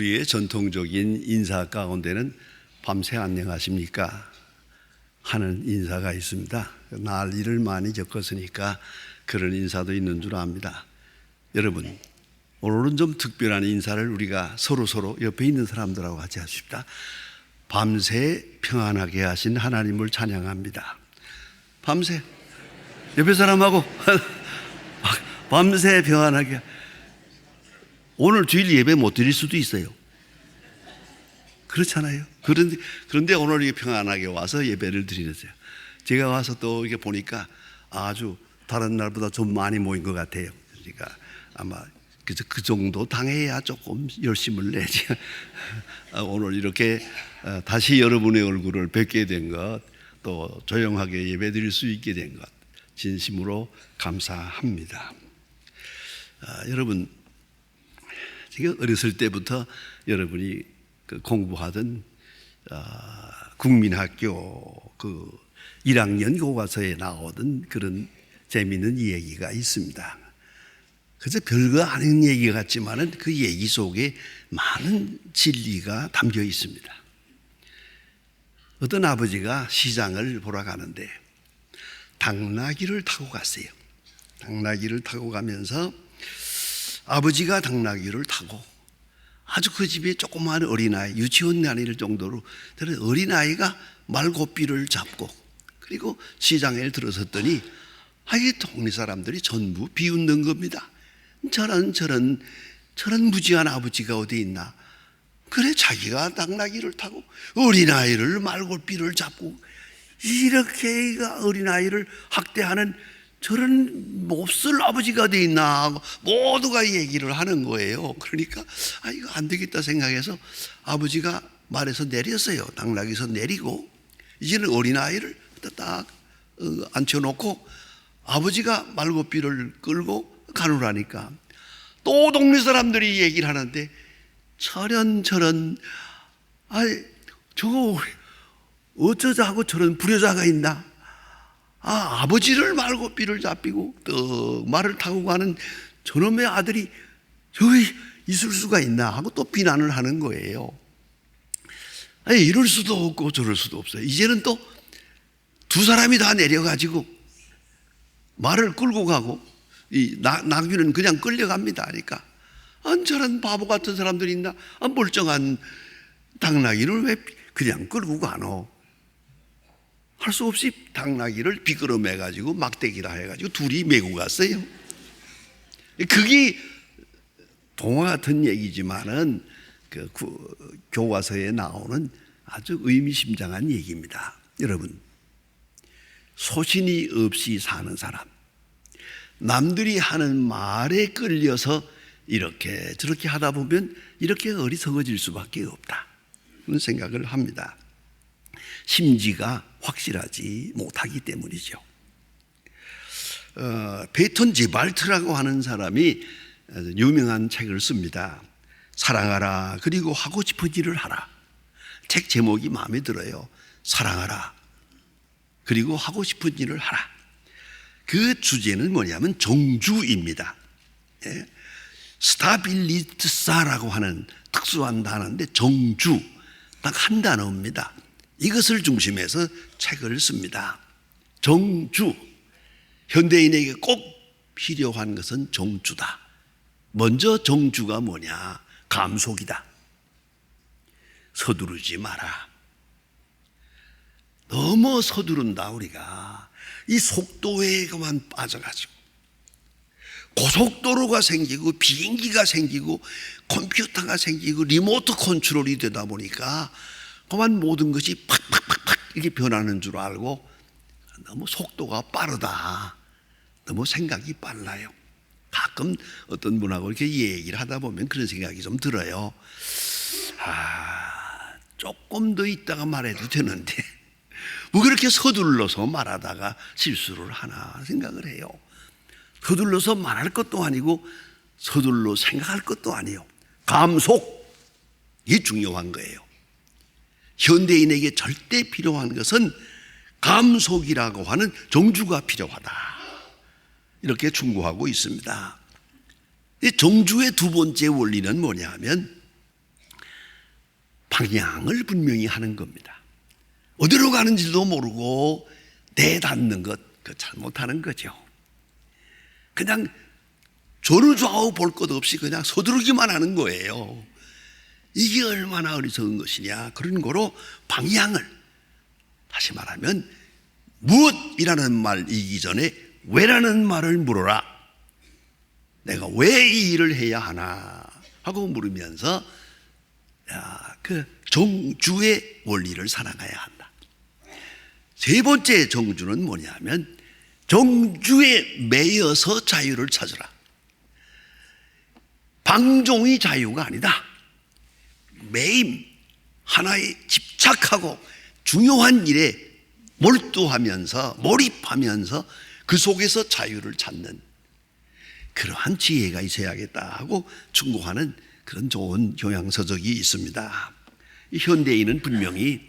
우리의 전통적인 인사 가운데는 밤새 안녕하십니까 하는 인사가 있습니다. 난리를 많이 겪었으니까 그런 인사도 있는 줄 압니다. 여러분, 오늘은 좀 특별한 인사를 우리가 서로 옆에 있는 사람들하고 같이 하십시다. 밤새 평안하게 하신 하나님을 찬양합니다. 밤새 옆에 사람하고 밤새 평안하게. 오늘 주일 예배 못 드릴 수도 있어요. 그렇잖아요. 그런데 오늘 평안하게 와서 예배를 드리는데요. 제가 와서 또 이렇게 보니까 아주 다른 날보다 좀 많이 모인 것 같아요. 그러니까 아마 그 정도 당해야 조금 열심을 내지. 오늘 이렇게 다시 여러분의 얼굴을 뵙게 된 것, 또 조용하게 예배 드릴 수 있게 된 것, 진심으로 감사합니다. 여러분, 제가 어렸을 때부터 여러분이 공부하던 국민학교 1학년 교과서에 나오던 그런 재미있는 얘기가 있습니다. 그래서 별거 아닌 얘기 같지만은 그 얘기 속에 많은 진리가 담겨 있습니다. 어떤 아버지가 시장을 보러 가는데 당나귀를 타고 갔어요. 당나귀를 타고 가면서 아버지가 당나귀를 타고 아주 그 집에 조그마한 어린아이, 유치원 다닐 정도로 어린아이가 말고삐를 잡고 그리고 시장에 들어섰더니 이 동네 사람들이 전부 비웃는 겁니다. 저런 무지한 아버지가 어디 있나. 그래, 자기가 당나귀를 타고 어린아이를 말고삐를 잡고 이렇게 어린아이를 학대하는 저런 몹쓸 아버지가 어디 있나 하고 모두가 얘기를 하는 거예요. 그러니까 이거 안 되겠다 생각해서 아버지가 말에서 내렸어요. 당나귀에서 내리고 이제는 어린아이를 딱 앉혀놓고 아버지가 말고삐를 끌고 가누라니까 또 동네 사람들이 얘기를 하는데 저런 저거 어쩌자 하고 저런 불효자가 있나. 아버지를 말고삐를 잡히고 또 말을 타고 가는 저놈의 아들이 저기 있을 수가 있나 하고 또 비난을 하는 거예요. 이럴 수도 없고 저럴 수도 없어요. 이제는 또 두 사람이 다 내려가지고 말을 끌고 가고 이 나귀는 그냥 끌려갑니다. 그러니까 저런 바보 같은 사람들이 있나. 멀쩡한 당나귀를 왜 그냥 끌고 가노. 할 수 없이 당나귀를 비끄러매가지고 막대기라 해가지고 둘이 메고 갔어요. 그게 동화 같은 얘기지만은 교과서에 나오는 아주 의미심장한 얘기입니다. 여러분, 소신이 없이 사는 사람, 남들이 하는 말에 끌려서 이렇게 저렇게 하다 보면 이렇게 어리석어질 수밖에 없다, 그런 생각을 합니다. 심지가 확실하지 못하기 때문이죠. 베톤 제발트라고 하는 사람이 유명한 책을 씁니다. 사랑하라, 그리고 하고 싶은 일을 하라. 책 제목이 마음에 들어요. 사랑하라, 그리고 하고 싶은 일을 하라. 그 주제는 뭐냐면 종주입니다. 스타빌리트사라고 하는 특수한 단어인데 종주, 딱 한 단어입니다. 이것을 중심해서 책을 씁니다. 종주, 현대인에게 꼭 필요한 것은 종주다. 먼저 종주가 뭐냐? 감속이다. 서두르지 마라. 너무 서두른다. 우리가 이 속도에만 빠져가지고 고속도로가 생기고 비행기가 생기고 컴퓨터가 생기고 리모트 컨트롤이 되다 보니까 그만 모든 것이 팍팍팍팍 이렇게 변하는 줄 알고 너무 속도가 빠르다. 너무 생각이 빨라요. 가끔 어떤 분하고 이렇게 얘기를 하다 보면 그런 생각이 좀 들어요. 조금 더 있다가 말해도 되는데 뭐 그렇게 서둘러서 말하다가 실수를 하나 생각을 해요. 서둘러서 말할 것도 아니고 서둘러 생각할 것도 아니에요. 감속이 중요한 거예요. 현대인에게 절대 필요한 것은 감속이라고 하는 종주가 필요하다, 이렇게 충고하고 있습니다. 이 종주의 두 번째 원리는 뭐냐면 방향을 분명히 하는 겁니다. 어디로 가는지도 모르고 내닫는 것, 그 잘못하는 거죠. 그냥 조르좌우 볼 것 없이 그냥 서두르기만 하는 거예요. 이게 얼마나 어리석은 것이냐. 그런 거로 방향을, 다시 말하면 무엇이라는 말이기 전에 왜라는 말을 물어라. 내가 왜 이 일을 해야 하나 하고 물으면서 그 정주의 원리를 살아가야 한다. 세 번째 정주는 뭐냐면 정주에 매여서 자유를 찾으라. 방종이 자유가 아니다. 매임 하나에 집착하고 중요한 일에 몰두하면서 몰입하면서 그 속에서 자유를 찾는 그러한 지혜가 있어야겠다 하고 충고하는 그런 좋은 교양서적이 있습니다. 이 현대인은 분명히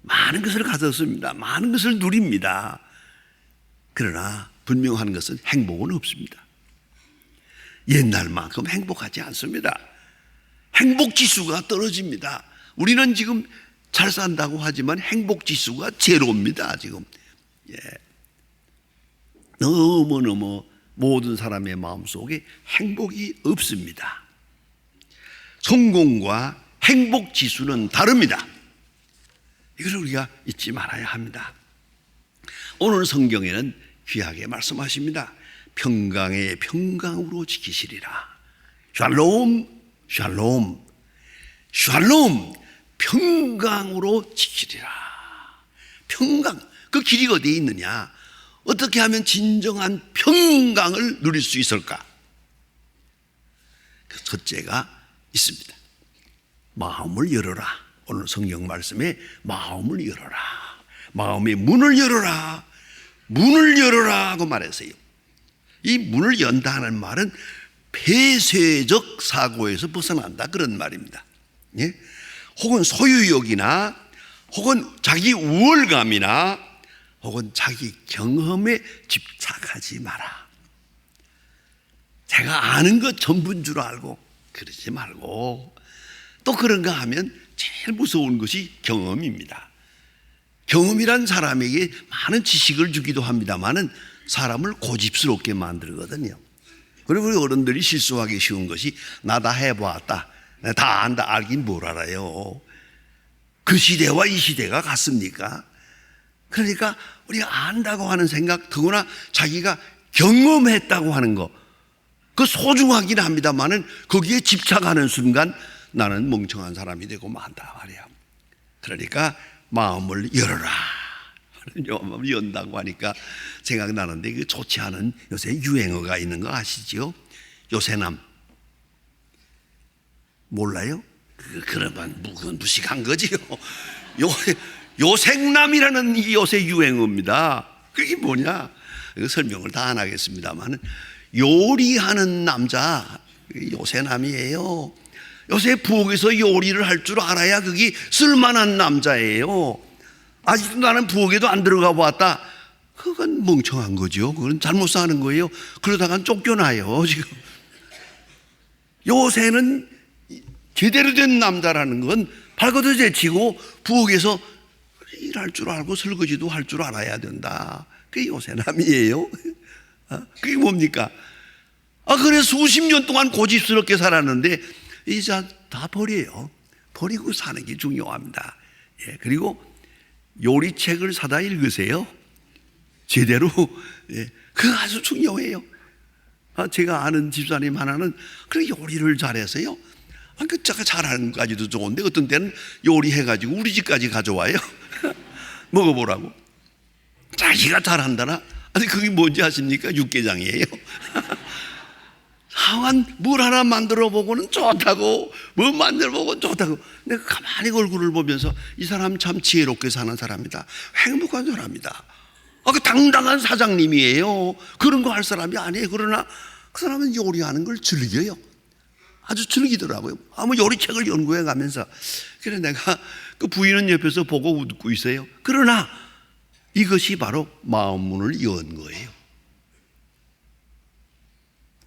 많은 것을 가졌습니다. 많은 것을 누립니다. 그러나 분명한 것은 행복은 없습니다. 옛날만큼 행복하지 않습니다. 행복지수가 떨어집니다. 우리는 지금 잘 산다고 하지만 행복지수가 제로입니다. 지금 너무너무 모든 사람의 마음속에 행복이 없습니다. 성공과 행복지수는 다릅니다. 이걸 우리가 잊지 말아야 합니다. 오늘 성경에는 귀하게 말씀하십니다. 평강의 평강으로 지키시리라. 샬롬, 샬롬, 샬롬, 평강으로 지키리라. 평강, 그 길이 어디에 있느냐? 어떻게 하면 진정한 평강을 누릴 수 있을까? 그 첫째가 있습니다. 마음을 열어라. 오늘 성경 말씀에 마음을 열어라. 마음의 문을 열어라. 문을 열어라 하고 말했어요. 이 문을 연다는 말은 폐쇄적 사고에서 벗어난다 그런 말입니다. 예? 혹은 소유욕이나 혹은 자기 우월감이나 혹은 자기 경험에 집착하지 마라. 제가 아는 것 전부인 줄 알고 그러지 말고, 또 그런가 하면 제일 무서운 것이 경험입니다. 경험이란 사람에게 많은 지식을 주기도 합니다만은 사람을 고집스럽게 만들거든요. 그리고 우리 어른들이 실수하기 쉬운 것이 나 다 해보았다, 다 안다, 알긴 뭘 알아요. 그 시대와 이 시대가 같습니까? 그러니까 우리가 안다고 하는 생각, 더구나 자기가 경험했다고 하는 거, 그 소중하긴 합니다만은 거기에 집착하는 순간 나는 멍청한 사람이 되고 만다 말이야. 그러니까 마음을 열어라. 마음을 연다고 하니까 생각나는데, 그 좋지 않은 요새 유행어가 있는 거 아시죠? 요새남. 몰라요? 그러면 그건 무식한 거지요. 요생남이라는 이 요새 유행어입니다. 그게 뭐냐? 설명을 다 안 하겠습니다만, 요리하는 남자, 요새남이에요. 요새 부엌에서 요리를 할 줄 알아야 그게 쓸만한 남자예요. 아직도 나는 부엌에도 안 들어가 봤다. 그건 멍청한 거죠. 그건 잘못 사는 거예요. 그러다간 쫓겨나요 지금. 요새는 제대로 된 남자라는 건 발버둥 제치고 부엌에서 일할 줄 알고 설거지도 할 줄 알아야 된다. 그게 요새남이에요. 그게 뭡니까? 그래서 수십 년 동안 고집스럽게 살았는데 이제 다 버려요. 버리고 사는 게 중요합니다. 예, 그리고 요리책을 사다 읽으세요. 제대로. 예, 그거 아주 중요해요. 제가 아는 집사님 하나는 그렇게 요리를 잘해서요. 그 자가 잘하는 것까지도 좋은데 어떤 때는 요리해가지고 우리 집까지 가져와요. 먹어보라고. 자기가 잘한다나? 아니 그게 뭔지 아십니까? 육개장이에요. 하여간 뭘 하나 만들어 보고는 좋다고, 뭐 만들어 보고는 좋다고. 내가 가만히 얼굴을 보면서 이 사람 참 지혜롭게 사는 사람이다, 행복한 사람이다. 그 당당한 사장님이에요. 그런 거 할 사람이 아니에요. 그러나 그 사람은 요리하는 걸 즐겨요. 아주 즐기더라고요. 뭐 요리책을 연구해 가면서. 그래서 내가 그 부인은 옆에서 보고 웃고 있어요. 그러나 이것이 바로 마음 문을 연 거예요.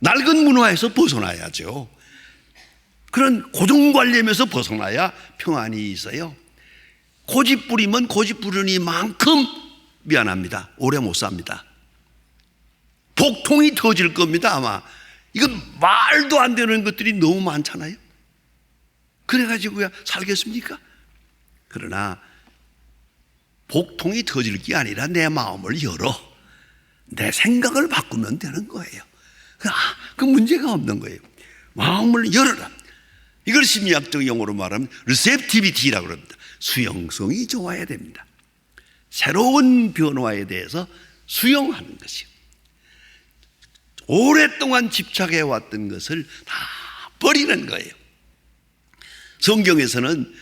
낡은 문화에서 벗어나야죠. 그런 고정관념에서 벗어나야 평안이 있어요. 고집 부리면 고집 부르니만큼 미안합니다, 오래 못 삽니다. 복통이 터질 겁니다. 아마 이건 말도 안 되는 것들이 너무 많잖아요. 그래가지고야 살겠습니까? 그러나 복통이 터질 게 아니라 내 마음을 열어 내 생각을 바꾸면 되는 거예요. 그 문제가 없는 거예요. 마음을 열어라. 이걸 심리학적 용어로 말하면 receptivity라고 합니다. 수용성이 좋아야 됩니다. 새로운 변화에 대해서 수용하는 것이요. 오랫동안 집착해 왔던 것을 다 버리는 거예요. 성경에서는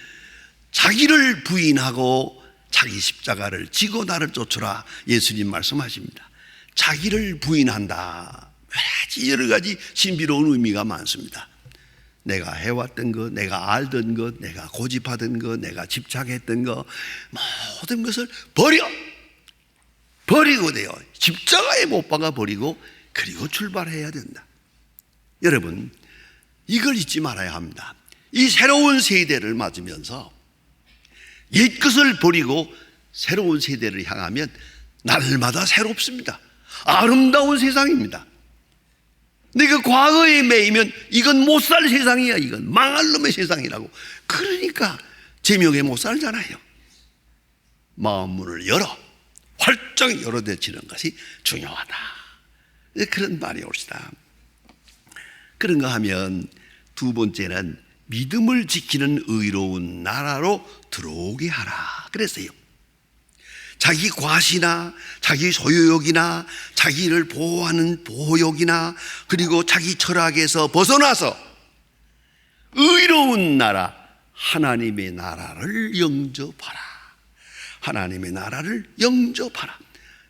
자기를 부인하고 자기 십자가를 지고 나를 쫓으라 예수님 말씀하십니다. 자기를 부인한다. 여러 가지 신비로운 의미가 많습니다. 내가 해왔던 것, 내가 알던 것, 내가 고집하던 것, 내가 집착했던 것, 모든 것을 버리고 돼요. 십자가에 못 박아 버리고 그리고 출발해야 된다. 여러분, 이걸 잊지 말아야 합니다. 이 새로운 세대를 맞으면서 옛 것을 버리고 새로운 세대를 향하면 날마다 새롭습니다. 아름다운 세상입니다. 내가 과거에 매이면 이건 못 살 세상이야, 이건 망할 놈의 세상이라고. 그러니까 제명에 못 살잖아요. 마음 문을 열어 활짝 열어대치는 것이 중요하다. 그런 말이 옵시다. 그런가 하면 두 번째는 믿음을 지키는 의로운 나라로 들어오게 하라 그랬어요. 자기 과시나 자기 소유욕이나 자기를 보호하는 보호욕이나 그리고 자기 철학에서 벗어나서 의로운 나라, 하나님의 나라를 영접하라. 하나님의 나라를 영접하라.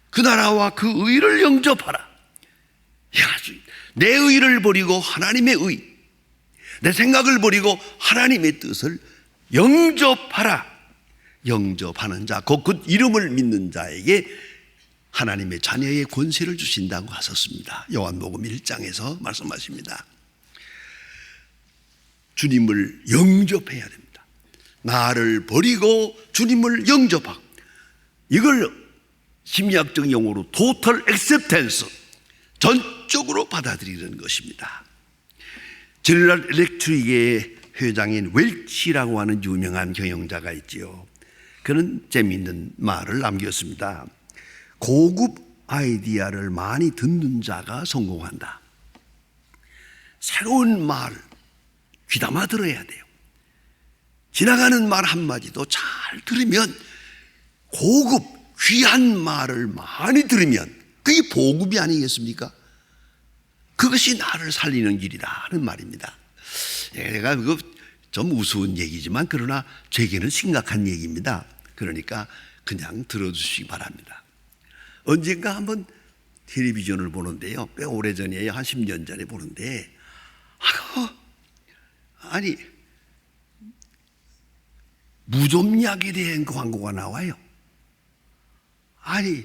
그 나라와 그 의를 영접하라. 내 의를 버리고 하나님의 의, 내 생각을 버리고 하나님의 뜻을 영접하라. 영접하는 자, 곧 그 이름을 믿는 자에게 하나님의 자녀의 권세를 주신다고 하셨습니다. 요한복음 1장에서 말씀하십니다. 주님을 영접해야 됩니다. 나를 버리고 주님을 영접하고, 이걸 심리학적 용어로 total acceptance, 전적으로 받아들이는 것입니다. 제너럴 일렉트릭의 회장인 웰치라고 하는 유명한 경영자가 있지요. 그는 재미있는 말을 남겼습니다. 고급 아이디어를 많이 듣는 자가 성공한다. 새로운 말 귀담아 들어야 돼요. 지나가는 말 한마디도 잘 들으면, 고급 귀한 말을 많이 들으면 그게 보급이 아니겠습니까? 그것이 나를 살리는 길이다 하는 말입니다. 내가 그거 좀 우스운 얘기지만 그러나 제게는 심각한 얘기입니다. 그러니까 그냥 들어주시기 바랍니다. 언젠가 한번 텔레비전을 보는데요, 꽤 오래전이에요. 한 10년 전에 보는데, 아니 무좀약에 대한 광고가 나와요. 아니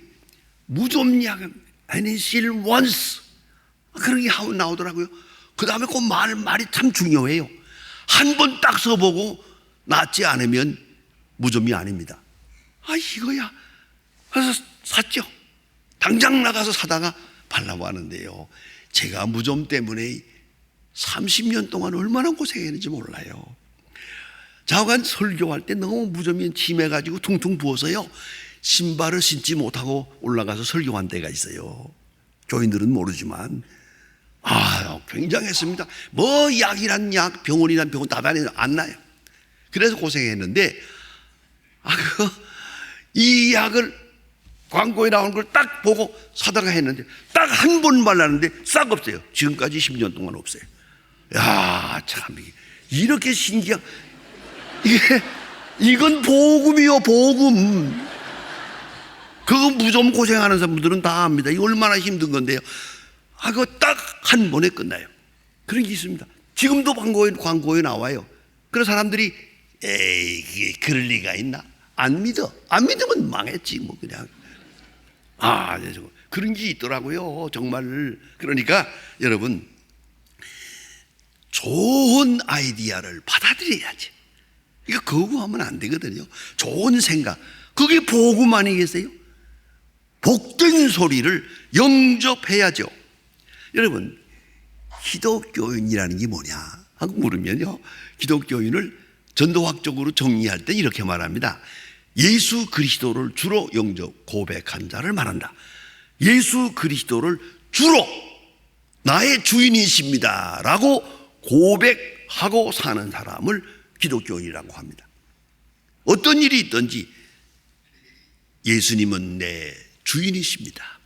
무좀약은 페니실린 원스 그런 게 나오더라고요. 그 다음에 그 말이 참 중요해요. 한 번 딱 써보고 낫지 않으면 무좀이 아닙니다. 이거야. 그래서 샀죠. 당장 나가서 사다가 발라고 하는데요, 제가 무좀 때문에 30년 동안 얼마나 고생했는지 몰라요. 좌우간 설교할 때 너무 무좀이 심해가지고 퉁퉁 부어서요, 신발을 신지 못하고 올라가서 설교한 때가 있어요. 교인들은 모르지만 굉장했습니다. 뭐 약이란 약, 병원이란 병원 다 다니는 안 나요. 그래서 고생했는데, 이 약을 광고에 나오는 걸 딱 보고 사다가 했는데 딱 한 번 발랐는데 싹 없어요. 지금까지 10년 동안 없어요. 야, 참 이렇게 신기한, 이건 복음이요, 복음. 그거 무좀 고생하는 사람들은 다 압니다. 이거 얼마나 힘든 건데요. 그거 딱 한 번에 끝나요. 그런 게 있습니다. 지금도 광고에 나와요. 그래서 사람들이 에이, 그럴 리가 있나? 안 믿어. 안 믿으면 망했지 뭐 그냥. 그런 게 있더라고요, 정말. 그러니까 여러분, 좋은 아이디어를 받아들여야지. 이거 거부하면 안 되거든요. 좋은 생각, 그게 복음 아니겠어요? 복된 소리를 영접해야죠. 여러분, 기독교인이라는 게 뭐냐 하고 물으면요, 기독교인을 전도학적으로 정리할 때 이렇게 말합니다. 예수 그리스도를 주로 영접 고백한 자를 말한다. 예수 그리스도를 주로 나의 주인이십니다 라고 고백하고 사는 사람을 기독교인이라고 합니다. 어떤 일이 있든지 예수님은 내 주인이십니다,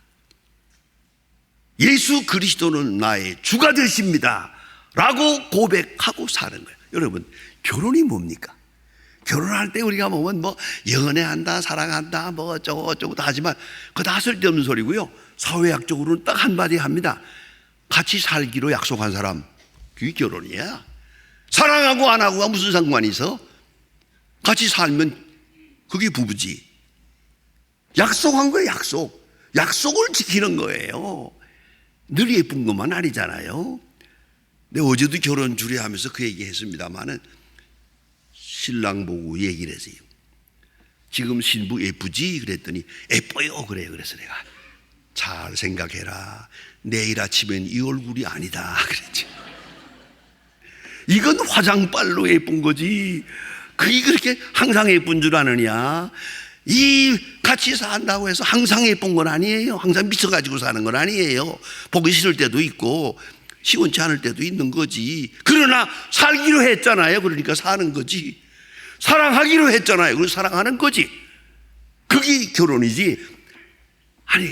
예수 그리스도는 나의 주가 되십니다 라고 고백하고 사는 거예요. 여러분, 결혼이 뭡니까? 결혼할 때 우리가 보면 뭐 연애한다, 사랑한다, 뭐 어쩌고 다 하지만 그거 다 쓸데없는 소리고요. 사회학적으로는 딱 한마디 합니다. 같이 살기로 약속한 사람, 그게 결혼이야. 사랑하고 안 하고가 무슨 상관이 있어? 같이 살면 그게 부부지. 약속한 거예요, 약속. 약속을 지키는 거예요. 늘 예쁜 것만 아니잖아요. 근데 어제도 결혼 주례하면서 그 얘기 했습니다마는 신랑 보고 얘기를 했어요. 지금 신부 예쁘지? 그랬더니 예뻐요 그래요. 그래서 내가 잘 생각해라, 내일 아침엔 이 얼굴이 아니다 그랬지. 이건 화장빨로 예쁜 거지, 그게 그렇게 항상 예쁜 줄 아느냐. 이 같이 산다고 해서 항상 예쁜 건 아니에요. 항상 미쳐가지고 사는 건 아니에요. 보기 싫을 때도 있고 시원치 않을 때도 있는 거지. 그러나 살기로 했잖아요. 그러니까 사는 거지. 사랑하기로 했잖아요. 그래서 사랑하는 거지. 그게 결혼이지. 아니,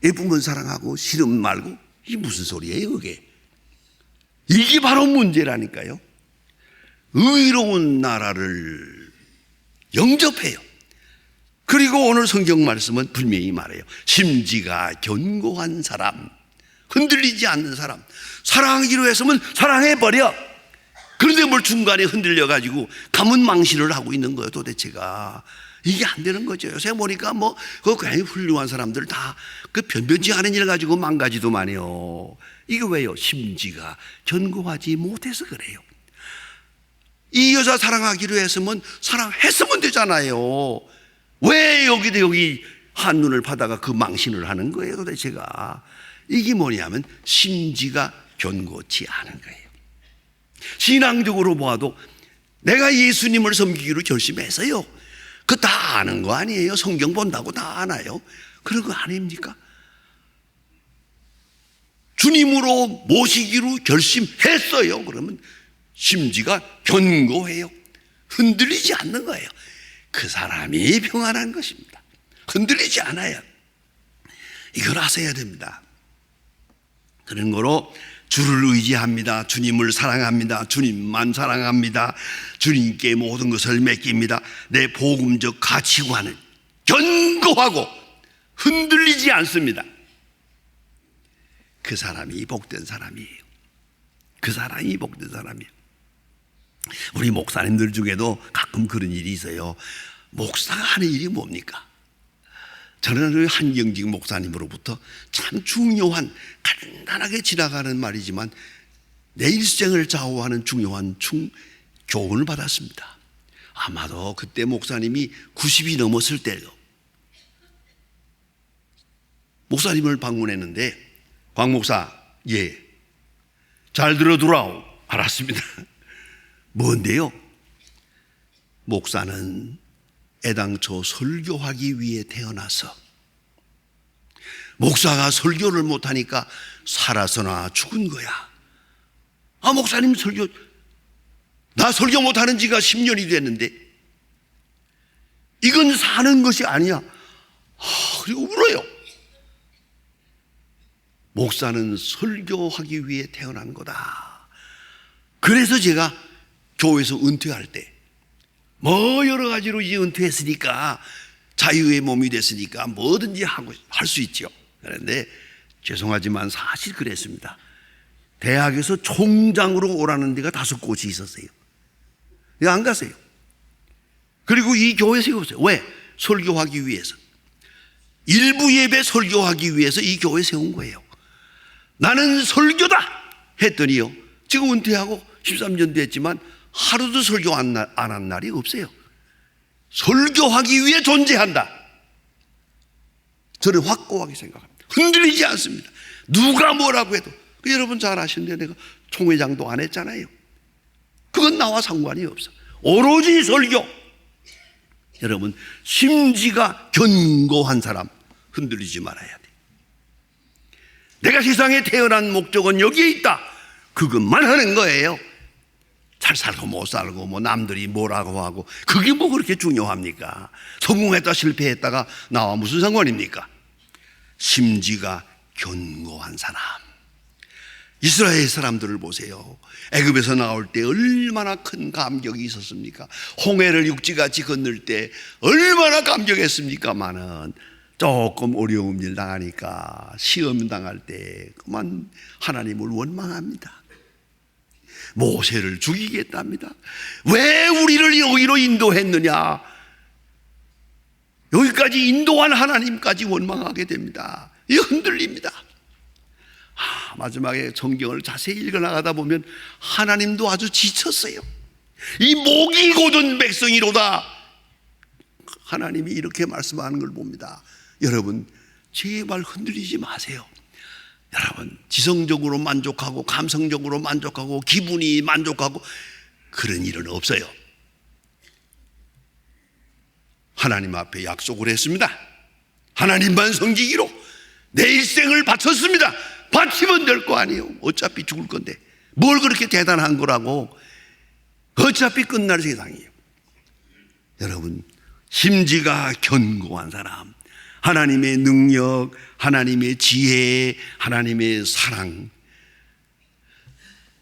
예쁜 건 사랑하고 싫으면 말고, 이게 무슨 소리예요 그게? 이게 바로 문제라니까요. 의로운 나라를 영접해요. 그리고 오늘 성경 말씀은 분명히 말해요. 심지가 견고한 사람, 흔들리지 않는 사람. 사랑하기로 했으면 사랑해버려. 그런데 뭘 중간에 흔들려가지고 가문망신을 하고 있는 거예요 도대체가. 이게 안 되는 거죠. 요새 보니까 뭐 그 굉장히 훌륭한 사람들 다 그 변변치 않은 일 가지고 망가지도만 해요. 이게 왜요? 심지가 견고하지 못해서 그래요. 이 여자 사랑하기로 했으면 사랑했으면 되잖아요. 왜 여기 한눈을 파다가 그 망신을 하는 거예요 도대체가. 이게 뭐냐면 심지가 견고치 않은 거예요. 신앙적으로 보아도 내가 예수님을 섬기기로 결심했어요. 그거 다 아는 거 아니에요? 성경 본다고 다 아나요? 그런 거 아닙니까? 주님으로 모시기로 결심했어요. 그러면 심지가 견고해요. 흔들리지 않는 거예요. 그 사람이 평안한 것입니다. 흔들리지 않아요. 이걸 아셔야 됩니다. 그런 거로 주를 의지합니다. 주님을 사랑합니다. 주님만 사랑합니다. 주님께 모든 것을 맡깁니다. 내 복음적 가치관은 견고하고 흔들리지 않습니다. 그 사람이 복된 사람이에요. 그 사람이 복된 사람이에요. 우리 목사님들 중에도 가끔 그런 일이 있어요. 목사가 하는 일이 뭡니까? 저는 한경직 목사님으로부터 참 중요한, 간단하게 지나가는 말이지만 내 일생을 좌우하는 중요한 교훈을 받았습니다. 아마도 그때 목사님이 90이 넘었을 때요. 목사님을 방문했는데, 광 목사, 예, 잘 들어두라오. 알았습니다. 뭔데요? 목사는 애당초 설교하기 위해 태어나서 목사가 설교를 못하니까 살아서나 죽은 거야. 아, 목사님 나 설교 못하는 지가 10년이 됐는데 이건 사는 것이 아니야. 그리고 울어요. 목사는 설교하기 위해 태어난 거다. 그래서 제가 교회에서 은퇴할 때 뭐 여러 가지로 이제 은퇴했으니까 자유의 몸이 됐으니까 뭐든지 할 수 있죠. 그런데 죄송하지만 사실 그랬습니다. 대학에서 총장으로 오라는 데가 5곳이 있었어요. 안 갔어요. 그리고 이 교회 세웠어요. 왜? 설교하기 위해서. 일부 예배 설교하기 위해서 이 교회 세운 거예요. 나는 설교다 했더니요, 지금 은퇴하고 13년 됐지만 하루도 설교 안 한 날이 없어요. 설교하기 위해 존재한다. 저는 확고하게 생각합니다. 흔들리지 않습니다. 누가 뭐라고 해도. 여러분 잘 아시는데 내가 총회장도 안 했잖아요. 그건 나와 상관이 없어. 오로지 설교. 여러분 심지가 견고한 사람 흔들리지 말아야 돼. 내가 세상에 태어난 목적은 여기에 있다. 그것만 하는 거예요. 잘 살고 못 살고 뭐 남들이 뭐라고 하고 그게 뭐 그렇게 중요합니까? 성공했다 실패했다가 나와 무슨 상관입니까? 심지가 견고한 사람. 이스라엘 사람들을 보세요. 애굽에서 나올 때 얼마나 큰 감격이 있었습니까? 홍해를 육지같이 건널 때 얼마나 감격했습니까마는 조금 어려운 일 당하니까 시험 당할 때 그만 하나님을 원망합니다. 모세를 죽이겠답니다. 왜 우리를 여기로 인도했느냐? 여기까지 인도한 하나님까지 원망하게 됩니다. 이 흔들립니다. 마지막에 성경을 자세히 읽어나가다 보면 하나님도 아주 지쳤어요. 이 목이 곧은 백성이로다. 하나님이 이렇게 말씀하는 걸 봅니다. 여러분 제발 흔들리지 마세요. 여러분 지성적으로 만족하고 감성적으로 만족하고 기분이 만족하고 그런 일은 없어요. 하나님 앞에 약속을 했습니다. 하나님만 섬기기로 내 일생을 바쳤습니다. 바치면 될 거 아니에요. 어차피 죽을 건데 뭘 그렇게 대단한 거라고. 어차피 끝날 세상이에요. 여러분 심지가 견고한 사람, 하나님의 능력, 하나님의 지혜, 하나님의 사랑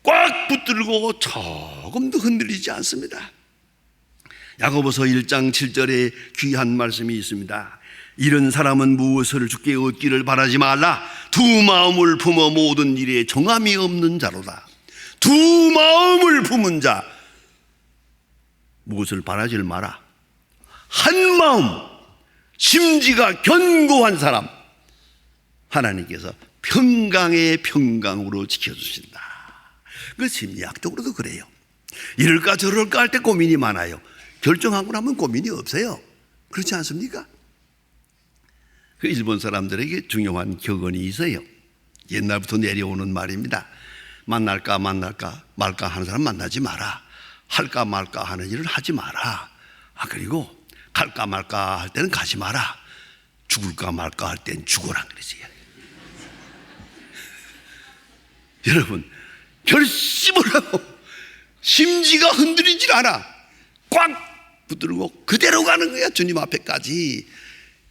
꽉 붙들고 조금도 흔들리지 않습니다. 야고보서 1장 7절에 귀한 말씀이 있습니다. 이런 사람은 무엇을 주께 얻기를 바라지 말라. 두 마음을 품어 모든 일에 정함이 없는 자로다. 두 마음을 품은 자, 무엇을 바라지 마라. 한 마음, 심지가 견고한 사람, 하나님께서 평강의 평강으로 지켜주신다. 그 심리학적으로도 그래요. 이럴까 저럴까 할 때 고민이 많아요. 결정하고 나면 고민이 없어요. 그렇지 않습니까? 그 일본 사람들에게 중요한 격언이 있어요. 옛날부터 내려오는 말입니다. 만날까 말까 하는 사람 만나지 마라. 할까 말까 하는 일을 하지 마라. 그리고 갈까 말까 할 때는 가지 마라. 죽을까 말까 할 때는 죽어라 그러지. 여러분 결심을 하고 심지가 흔들리질 않아. 꽉 붙들고 그대로 가는 거야. 주님 앞에까지.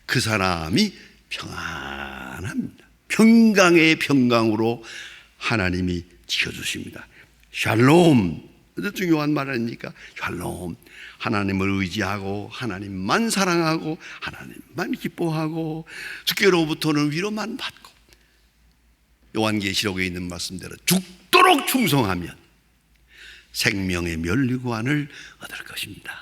그 사람이 평안합니다. 평강의 평강으로 하나님이 지켜주십니다. 샬롬. 아주 중요한 말 아닙니까? 샬롬. 하나님을 의지하고 하나님만 사랑하고 하나님만 기뻐하고 주께로부터는 위로만 받고 요한계시록에 있는 말씀대로 죽도록 충성하면 생명의 면류관을 얻을 것입니다.